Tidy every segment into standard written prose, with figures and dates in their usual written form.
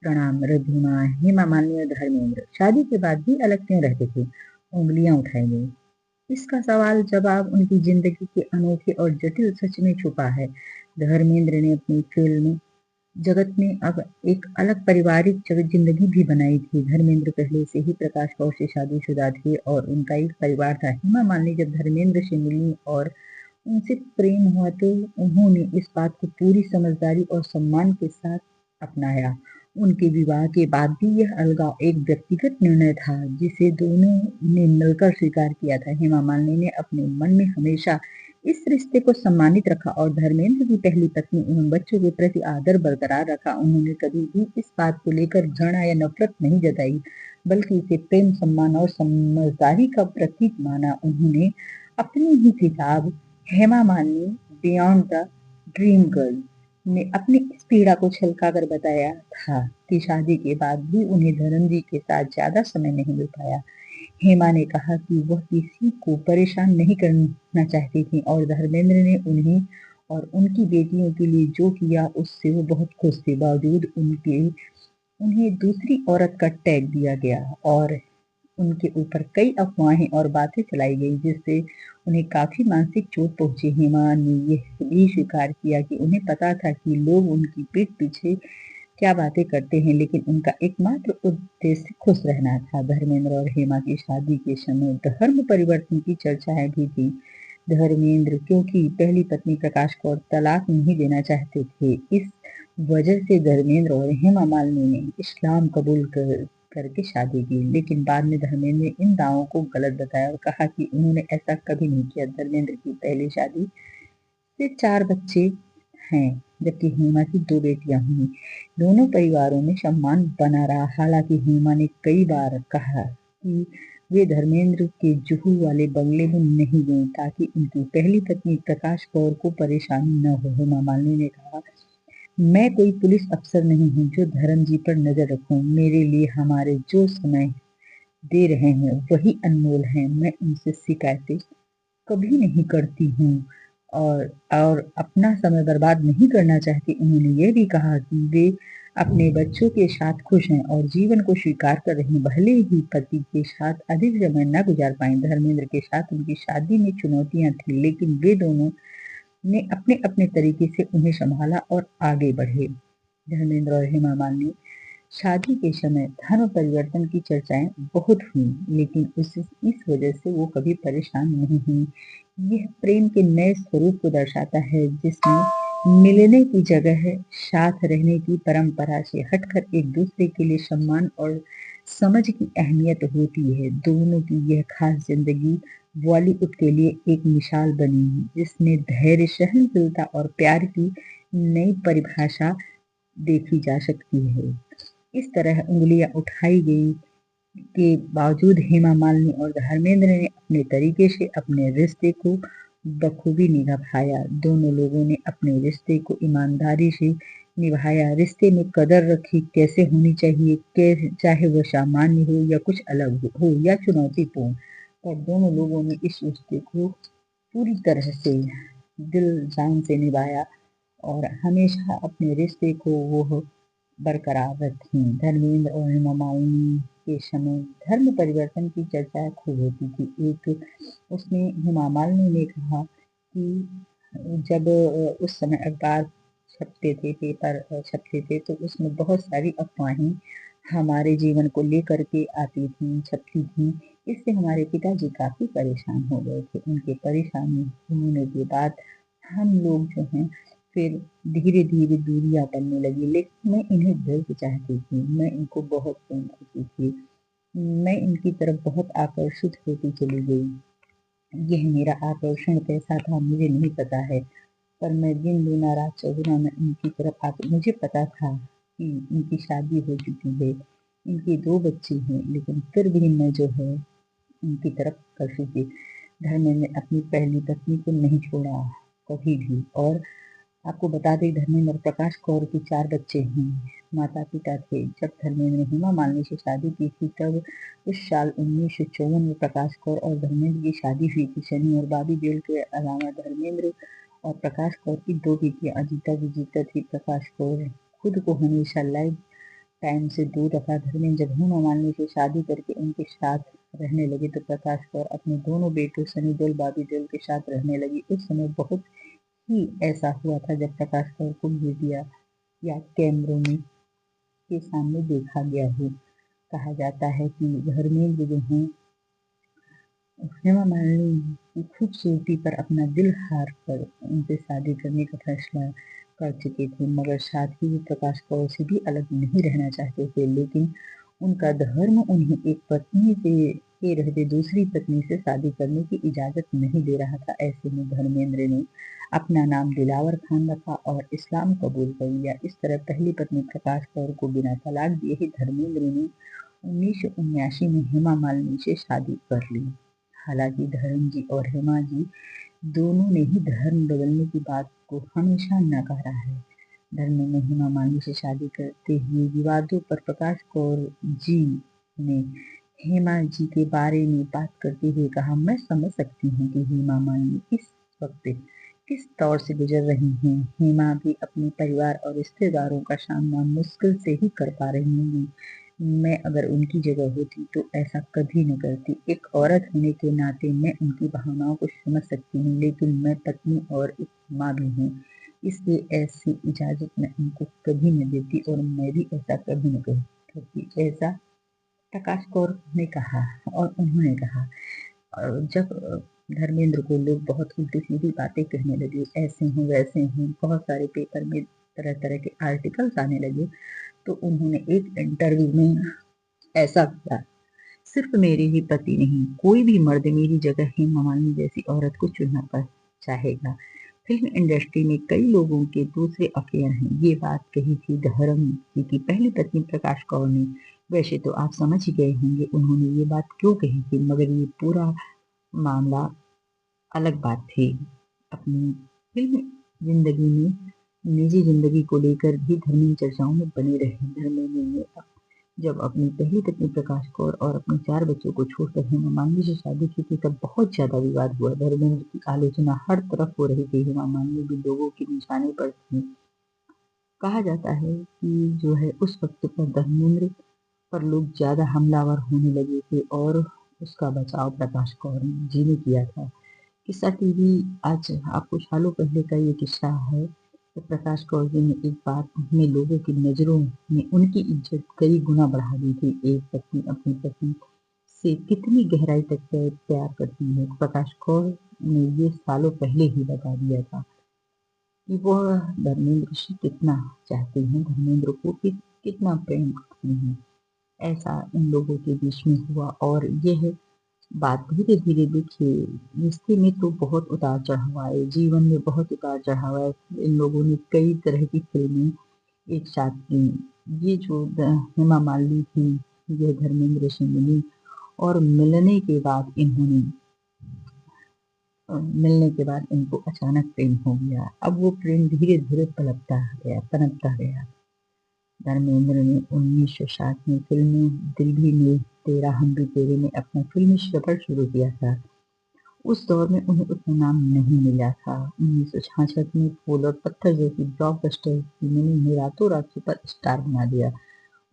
प्रणाम। रिद्धिमा, हेमा मालिनी और धर्मेंद्र शादी के बाद भी अलग क्यों रहते थे? उंगलियां उठाई गई। इसका सवाल जवाब उनकी जिंदगी के अनोखे और जटिल सच में छुपा है। धर्मेंद्र ने अपनी फिल्म जगत में अब एक अलग पारिवारिक जिंदगी भी बनाई थी। धर्मेंद्र पहले से ही प्रकाश कौर से शादीशुदा थे और उनका एक परिवार था। हेमा मालिनी जब धर्मेंद्र से मिली और उनसे प्रेम हुआ तो उन्होंने इस बात को पूरी समझदारी और सम्मान के साथ अपनाया। उनके विवाह के बाद भी यह अलगाव एक व्यक्तिगत निर्णय था जिसे दोनों ने मिलकर स्वीकार किया था। हेमा मालिनी ने अपने मन में हमेशा इस रिश्ते को सम्मानित रखा और धर्मेंद्र की पहली पत्नी एवं बच्चों के प्रति आदर बरकरार रखा। उन्होंने कभी भी इस बात को लेकर घृणा या नफरत नहीं जताई, बल्कि इसे प्रेम, सम्मान और समझदारी का प्रतीक माना। उन्होंने अपनी ही किताब Hema Malini beyond the dream girl में अपनी इस पीड़ा को छलकाकर बताया था कि शादी के बाद भी उन्हें धर्म जी के साथ ज्यादा समय नहीं मिल पाया। हेमा ने कहा कि वह किसी को परेशान नहीं करना चाहती थी और धर्मेंद्र ने उन्हें और उनकी बेटियों के लिए जो किया उससे वो बहुत खुश थे। बावजूद उनके उन्हें दूसरी औरत का टैग दिया गया और उनके ऊपर कई अफवाहें और बातें चलाई गई जिससे उन्हें काफी मानसिक चोट पहुंची। हेमा ने यह भी स्वीकार किया कि उन्हें पता था कि लोग उनकी पीठ पीछे क्या बातें करते हैं, लेकिन उनका एकमात्र उद्देश्य खुश रहना था। धर्मेंद्र और हेमा की शादी के समय धर्म परिवर्तन की चर्चाएं भी थी। धर्मेंद्र क्योंकि पहली पत्नी प्रकाश कौर तलाक नहीं देना चाहते थे, इस वजह से धर्मेंद्र और हेमा मालिनी ने इस्लाम कबूल करके शादी की। लेकिन बाद में धर्मेंद्र ने इन दावों को गलत बताया और कहा कि उन्होंने ऐसा कभी नहीं किया। धर्मेंद्र की पहली शादी से 4 बच्चे हैं, जबकि हेमा की 2 बेटियां हुई। दोनों परिवारों में सम्मान बना रहा। हालांकि हेमा ने कई बार कहा कि वे धर्मेंद्र के जुहू वाले बंगले में नहीं गई ताकि उनकी पहली पत्नी प्रकाश कौर को परेशानी न हो। हेमा मालिनी ने कहा, मैं कोई पुलिस अफसर नहीं हूँ जो धर्म जी पर नजर रखूं। मेरे लिए हमारे जो समय दे रहे हैं वही अनमोल है। मैं उनसे शिकायतें कभी नहीं करती हूँ और अपना समय बर्बाद नहीं करना चाहती। उन्होंने ये भी कहा कि वे अपने बच्चों के साथ खुश हैं और जीवन को स्वीकार कर रही हैं, भले ही पति के साथ अधिक समय न गुजार पाएं। धर्मेंद्र के साथ उनकी शादी में चुनौतियां थी, लेकिन वे दोनों ने अपने अपने तरीके से उन्हें संभाला और आगे बढ़े। धर्मेंद्र और हेमा मालिनी शादी के समय धर्म परिवर्तन की चर्चाएं बहुत हुई, लेकिन इस वजह से वो कभी परेशान नहीं हुई। यह प्रेम के नए स्वरूप को दर्शाता है जिसमें मिलने की जगह है साथ रहने की परंपरा से हटकर एक दूसरे के लिए सम्मान और समझ की अहमियत होती है। दोनों की यह खास जिंदगी बॉलीवुड के लिए एक मिसाल बनी जिसमें धैर्य, सहनशीलता और प्यार की नई परिभाषा देखी जा सकती है। इस तरह उंगलियां उठाई गई के बावजूद हेमा मालिनी और धर्मेंद्र ने अपने तरीके से अपने रिश्ते को बखूबी निभाया। दोनों लोगों ने अपने रिश्ते को ईमानदारी से निभाया, रिश्ते में कदर रखी कैसे होनी चाहिए, चाहे वह सामान्य हो या कुछ अलग हो या चुनौतीपूर्ण, पर दोनों लोगों ने इस रिश्ते को पूरी तरह से दिल जान से निभाया और हमेशा अपने रिश्ते को वो बरकरार रखी। धर्मेंद्र और हेमा मालिनी के समय धर्म परिवर्तन की चर्चा खूब होती थी। एक उसमें हेमा मालिनी ने कहा कि जब उस समय अखबार छपते थे, पेपर छपते थे, तो उसमें बहुत सारी अफवाहें हमारे जीवन को लेकर के आती थी, छपती थी। इससे हमारे पिताजी काफी परेशान हो गए थे। उनके परेशानी होने के बाद हम लोग जो हैं फिर धीरे धीरे दूरियां बनने लगी, लेकिन मैं इन्हें दिल से चाहती थी, मैं इनको बहुत प्रेम करती थी, मैं इनकी तरफ बहुत आकर्षित होती चली गई। यह मेरा आकर्षण कैसा था मुझे नहीं पता है, पर मैं दिन दूना रात चौगुना में इनकी तरफ आती। मुझे पता था कि इनकी शादी हो चुकी है, इनके 2 बच्चे हैं, लेकिन फिर भी मैं जो है उनकी तरफ आकर्षित थी। धर्मेंद्र ने अपनी पहली पत्नी को नहीं छोड़ा कभी भी। और आपको बता दें, धर्मेंद्र और प्रकाश कौर के 4 बच्चे हैं, माता पिता थे। जब धर्मेंद्र ने हेमा मालिनी से शादी की थी तब उस साल 1954 में प्रकाश कौर और धर्मेंद्र की शादी हुई थी। सनी और बॉबी देओल के अलावा धर्मेंद्र और प्रकाश कौर की 2 बेटियां अजीता विजेता थी। प्रकाश कौर खुद को हमेशा लाइव टाइम से 2 दफा धर्मेंद्र जब हेमा मालिनी से शादी करके उनके साथ रहने लगे तो प्रकाश कौर अपने दोनों बेटों सनी देओल बॉबी देओल के साथ रहने लगी। उस समय बहुत ही ऐसा हुआ था जब प्रकाश कौर को मीडिया या कैमरों में के सामने देखा गया हो। कहा जाता है कि धर्मेंद्र जो हैं हेमा मालिनी की खूबसूरती पर अपना दिल हार कर उनसे शादी करने का फैसला कर चुके थे, मगर साथ ही वो प्रकाश कौर से भी अलग नहीं रहना चाहते थे। लेकिन उनका धर्म उन्हें एक पत्नी से के रहते दूसरी पत्नी से शादी करने की इजाजत नहीं दे रहा था। ऐसे में धर्मेंद्र ने अपना नाम दिलावर खान रखा और इस्लाम कबूल कर लिया। इस तरह पहली पत्नी प्रकाश कौर को बिना तलाक दिए ही धर्मेंद्र ने 1979 में हेमा मालिनी से शादी कर ली। हालांकि धर्म जी और हेमा जी दोनों ने ही धर्म बदलने की बात को हमेशा नकारा है। धर्म ने हेमा मालिनी से शादी करते हुए विवादों पर प्रकाश कौर जी ने हेमा जी के बारे में बात करते हुए कहा, मैं समझ सकती हूँ कि हेमा मालिनी इस वक्त किस दौर से गुजर रही हैं। हेमा भी अपने परिवार और रिश्तेदारों का सामना मुश्किल से ही कर पा रही होंगी। मैं अगर उनकी जगह होती तो ऐसा कभी न करती। एक औरत होने के नाते मैं उनकी भावनाओं को समझ सकती हूँ, लेकिन मैं पत्नी और एक माँ भी हूँ, इसलिए ऐसी इजाजत मैं उनको कभी न देती और मैं भी ऐसा कभी न करती। ऐसा प्रकाश कौर ने कहा और उन्होंने कहा जब धर्मेंद्र को लोग बहुत उल्टी सीधी बातें कहने लगे, ऐसे हैं वैसे हैं, बहुत सारे पेपर में तरह तरह के आर्टिकल्स आने लगे, तो उन्होंने एक इंटरव्यू में ऐसा किया, सिर्फ मेरे ही पति नहीं, कोई भी मर्द मेरी जगह हेमा मालिनी जैसी औरत को चुनना कर चाहेगा। फिल्म इंडस्ट्री में कई लोगों के दूसरे अफेयर हैं। ये बात कही थी धर्म जी की पहली पत्नी प्रकाश कौर ने। वैसे तो आप समझ ही गए होंगे उन्होंने ये बात क्यों कही थी, मगर ये पूरा मामला अलग बात थी। अपनी फिल्म जिंदगी में निजी जिंदगी को लेकर भी धर्मेंद्र चर्चाओं में बने रहे। धर्मेंद्र ने जब अपनी पहली पत्नी प्रकाश कौर और अपने 4 बच्चों को छोड़कर हेमा मालिनी से शादी की थी तब बहुत ज्यादा विवाद हुआ। धर्मेंद्र की आलोचना हर तरफ हो रही थी, हेमा मालिनी भी लोगों के निशाने पर थी। कहा जाता है कि जो है उस वक्त पर धर्मेंद्र पर लोग ज्यादा हमलावर होने लगे थे और उसका बचाव प्रकाश कौर जी ने किया था। किस्सा टीवी आज आपको सालों पहले का ये किस्सा है। तो प्रकाश कौर जी ने एक बार अपने लोगों की नजरों में उनकी इज्जत कई गुना बढ़ा दी थी। एक पत्नी अपनी पति से कितनी गहराई तक प्यार करती है, प्रकाश कौर ने ये सालों पहले ही बता दिया था कि वह धर्मेंद्र से कितना चाहती हैं, धर्मेंद्र को कितना प्रेम करती हैं। ऐसा इन लोगों के बीच में हुआ और यह बात धीरे धीरे देखिए रिश्ते में तो बहुत उतार चढ़ाव आए, जीवन में बहुत उतार चढ़ाव आए। इन लोगों ने कई तरह की फिल्में एक साथ की। ये जो हेमा मालिनी थी यह धर्मेंद्र से मिली और मिलने के बाद इनको अचानक प्रेम हो गया। अब वो प्रेम धीरे धीरे पनपता गया। धर्मेंद्र ने 1960 में फिल्म दिल भी में तेरा हम भी तेरे में अपना फिल्मी सफर शुरू किया था। उस दौर में उन्हें उतना नाम नहीं मिला था। 1966 में फूल और पत्थर जैसी ब्लॉकबस्टर फिल्मों ने उन्हें रातों रात सुपर स्टार बना दिया।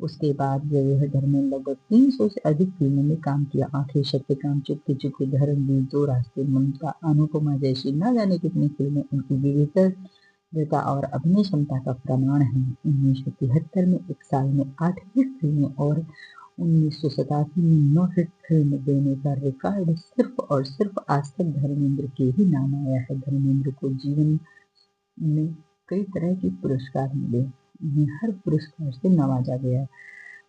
उसके बाद जो है धर्मेंद्र लगभग 300 से अधिक फिल्मों में काम किया। आखिरी सत्यकाम, चुपके चुपके, धर्मवीर, दो रास्ते, ममता, अनुपमा जैसी न जाने कितनी फिल्में उनकी विविधता और अभिनय क्षमता का प्रमाण है। 1973 में एक साल में 8 हिट फिल्में और 1987 में 9 हिट फिल्म देने का रिकॉर्ड सिर्फ और सिर्फ आज तक धर्मेंद्र के ही नाम आया है। धर्मेंद्र को जीवन में कई तरह के पुरस्कार मिले, उन्हें हर पुरस्कार से नवाजा गया।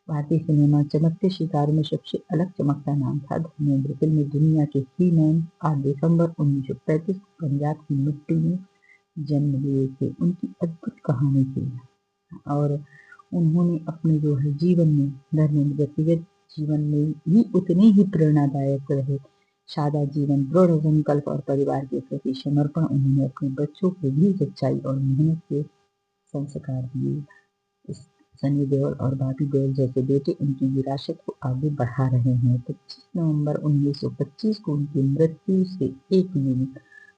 भारतीय सिनेमा चमकते सितारों में सबसे अलग चमकता नाम था धर्मेंद्र। फिल्म दुनिया के ही मैन 8 दिसंबर 1935 पंजाब की मिट्टी में जन्म लिए थे। उनकी अद्भुत कहानी थी और उन्होंने अपने जो है जीवन में धर्मेंद्र व्यक्तिगत जीवन में भी उतने ही प्रेरणादायक रहे। सादा जीवन, दृढ़ संकल्प और परिवार के प्रति समर्पण उन्होंने अपने बच्चों को भी सच्चाई और मेहनत के संस्कार दिए। सनी देओल और बॉबी देओल जैसे बेटे उनकी विरासत को आगे बढ़ा रहे हैं। 25 नवंबर 1925 को उनकी मृत्यु से 1 दिन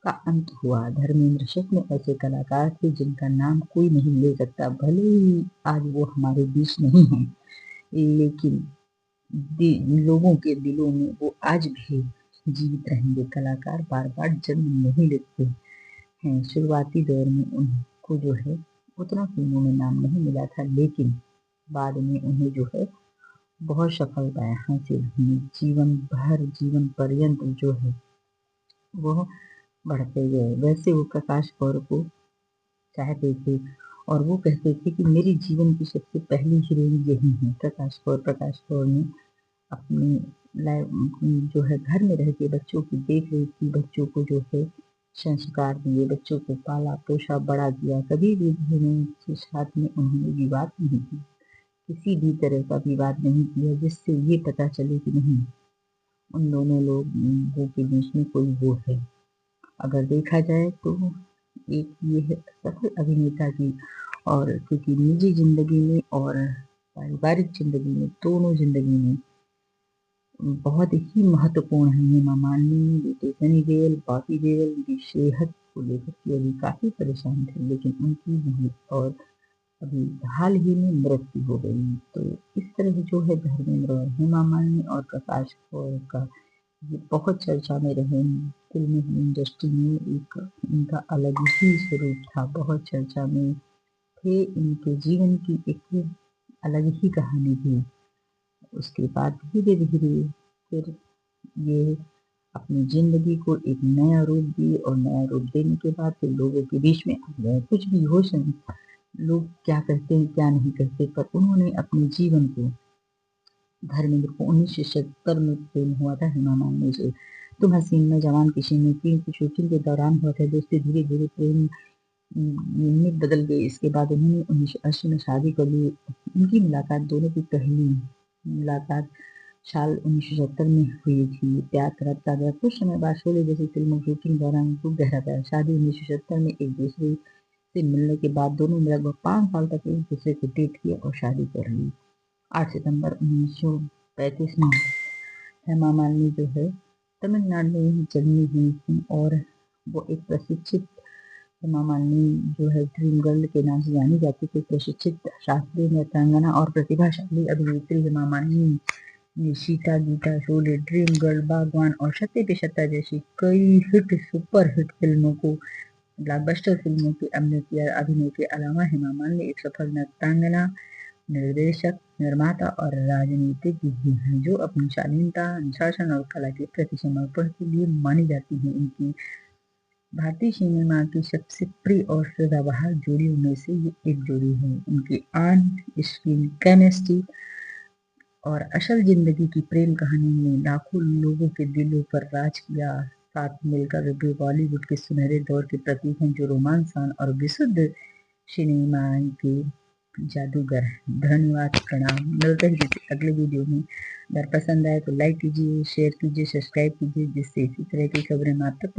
का अंत हुआ। धर्मेंद्र सच में ऐसे कलाकार थे जिनका नाम कोई नहीं ले सकता, भले ही आज वो हमारे बीच नहीं है, लेकिन लोगों के दिलों में वो आज भी जीवित रहेंगे। कलाकार बार बार जन्म नहीं लेते हैं। शुरुआती दौर में उनको जो है उतना फिल्मों में नाम नहीं मिला था, लेकिन बाद में उन्हें जो है बहुत सफलताएं हासिल हुई। जीवन पर्यंत जो है वह बढ़ते गए। वैसे वो प्रकाश कौर को चाहते थे और वो कहते थे कि मेरे जीवन की सबसे पहली हीरोइन यही है, प्रकाश कौर। प्रकाश कौर ने अपनी जो है घर में रह के बच्चों की देख रेख की, बच्चों को जो है संस्कार दिए, बच्चों को पाला पोषा बड़ा किया। कभी भी बहनों के साथ में उन्होंने विवाद नहीं किया, किसी भी तरह का विवाद नहीं किया जिससे ये पता चले कि नहीं उन दोनों लोगों के बीच में कोई वो है। अगर देखा जाए तो एक ये है सफल अभिनेता की, और क्योंकि निजी जिंदगी में और पारिवारिक जिंदगी में, दोनों जिंदगी में बहुत ही महत्वपूर्ण है। हेमा मालिनी, बेटे सनी देओल, बॉबी देओल की सेहत को लेकर के अभी काफी परेशान थे, लेकिन उनकी और अभी हाल ही में मृत्यु हो गई। तो इस तरह जो है धर्मेंद्र और हेमा मालिनी और प्रकाश कौर का ये बहुत चर्चा में रहे। फिल्म इंडस्ट्री में एक इनका अलग ही स्वरूप था, बहुत चर्चा में थे। इनके जीवन की एक अलग ही कहानी थी। उसके बाद धीरे धीरे फिर ये अपनी जिंदगी को एक नया रूप दिए, और नया रूप देने के बाद फिर लोगों के बीच में आ गए। कुछ भी हो लोग क्या कहते हैं क्या नहीं कहते, पर उन्होंने अपने जीवन को, धर्मेंद्र को 1970 में प्रेम हुआ था हेमा मालिनी से। तुम हसीन में जवान किसी में फिल्म की शूटिंग के दौरान हुआ था। दोस्ती धीरे धीरे प्रेम में बदल गई। इसके बाद उन्होंने 1980 में शादी कर ली। उनकी मुलाकात, दोनों की पहली मुलाकात साल 1970 में हुई थी। प्यार करता गया। कुछ समय बाद शोले जैसी फिल्मों की शूटिंग दौरान उनको गहरा प्यार। शादी 1970 में एक दूसरे से मिलने के बाद दोनों ने लगभग 5 साल तक एक दूसरे को डेट किया और शादी कर ली। 8 सितंबर 1935 में हेमा मालिनी जो है तमिलनाडु में जन्मी हुई थी, और वो एक प्रशिक्षित, हेमा मालिनी जो है ड्रीम गर्ल के नाम से जानी जाती थी। प्रशिक्षित शास्त्रीय नृत्यांगना और प्रतिभाशाली अभिनेत्री हेमा मालिनी ने सीता, गीता, शोले, ड्रीम गर्ल, बागवान और सत्ते पे सत्ता जैसी कई सुपर हिट फिल्मों को, ब्लॉकबस्टर फिल्मों की अभिनय के अलावा हेमा मालिनी एक सफल नृत्यांगना, निर्देशक, निर्माता और राजनीतिज्ञ भी हैं, जो अपनी शालीनता, अनुशासन और कला के प्रति समर्पण के लिए मानी जाती हैं। इनकी भारतीय सिनेमा की सबसे प्रिय और सदाबहार जोड़ियों में से ये एक जोड़ी है। उनकी ऑन स्क्रीन केमिस्ट्री और असल जिंदगी की प्रेम कहानी ने लाखों लोगों के दिलों पर राज किया। साथ मिलकर वे बॉलीवुड के सुनहरे दौर के प्रतीक हैं, जो रोमांसान और विशुद्ध सिनेमा के जादूगर है। धन्यवाद, प्रणाम। मिलते हैं किसी अगले वीडियो में। अगर पसंद आए तो लाइक कीजिए, शेयर कीजिए, सब्सक्राइब कीजिए, जिससे इसी तरह की खबरें आप तक